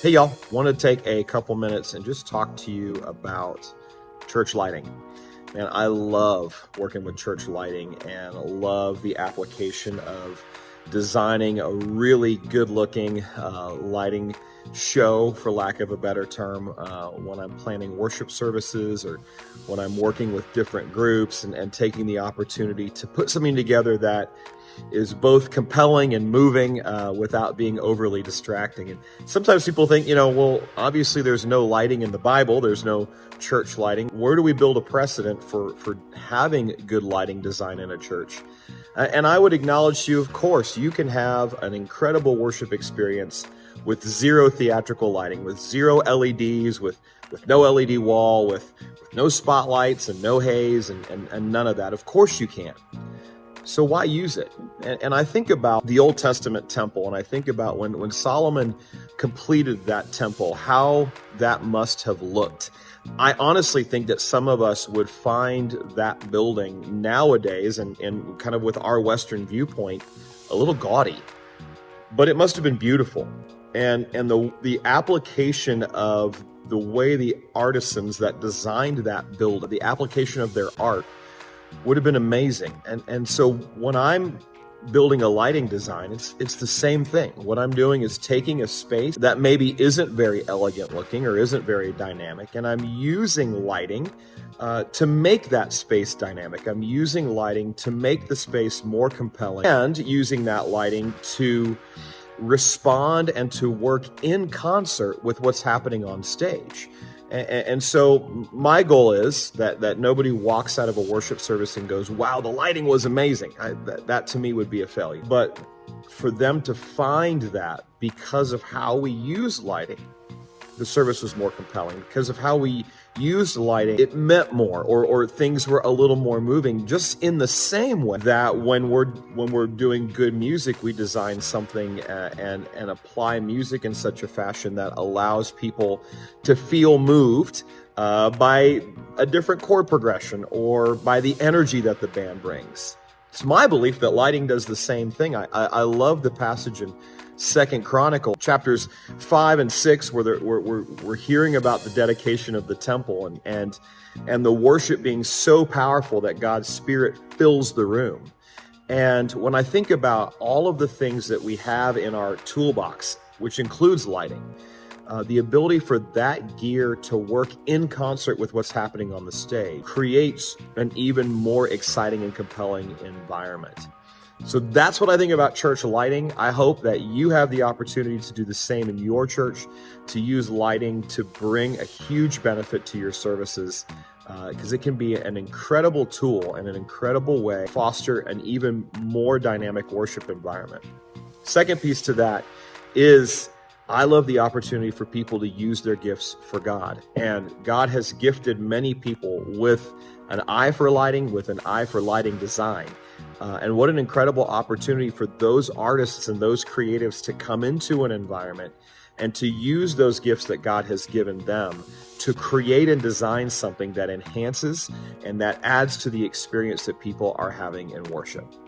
Hey, y'all. Want to take a couple minutes and just talk to you about church lighting. And I love working with church lighting and love the application of designing a really good looking lighting show, for lack of a better term, when I'm planning worship services or when I'm working with different groups and taking the opportunity to put something together that is both compelling and moving without being overly distracting. And sometimes people think, well, obviously there's no lighting in the Bible, there's no church lighting. Where do we build a precedent for having good lighting design in a church? And I would acknowledge to you, of course, you can have an incredible worship experience with zero theatrical lighting, with zero LEDs, with no LED wall, with no spotlights and no haze and none of that. Of course you can. So why use it? And I think about the Old Testament temple, and I think about when Solomon completed that temple, how that must have looked. I honestly think that some of us would find that building nowadays, and kind of with our Western viewpoint, a little gaudy. But it must have been beautiful. And the application of the way the artisans that designed that building, the application of their art, would have been amazing. And so when I'm building a lighting design, it's the same thing. What I'm doing is taking a space that maybe isn't very elegant looking or isn't very dynamic, and I'm using lighting to make that space dynamic. I'm using lighting to make the space more compelling, and using that lighting to respond and to work in concert with what's happening on stage. And so my goal is that nobody walks out of a worship service and goes, wow, the lighting was amazing. That to me would be a failure. But for them to find that because of how we use lighting, the service was more compelling. Because of how we used lighting, it meant more, or things were a little more moving, just in the same way that when we're doing good music, we design something and apply music in such a fashion that allows people to feel moved by a different chord progression or by the energy that the band brings. It's my belief that lighting does the same thing. I love the passage in 2 Chronicles, chapters 5 and 6, where we're hearing about the dedication of the temple and the worship being so powerful that God's Spirit fills the room. And when I think about all of the things that we have in our toolbox, which includes lighting, the ability for that gear to work in concert with what's happening on the stage creates an even more exciting and compelling environment. So that's what I think about church lighting. I hope that you have the opportunity to do the same in your church, to use lighting to bring a huge benefit to your services, because it can be an incredible tool and an incredible way to foster an even more dynamic worship environment. Second piece to that is I love the opportunity for people to use their gifts for God. And God has gifted many people with an eye for lighting, with an eye for lighting design. And what an incredible opportunity for those artists and those creatives to come into an environment and to use those gifts that God has given them to create and design something that enhances and that adds to the experience that people are having in worship.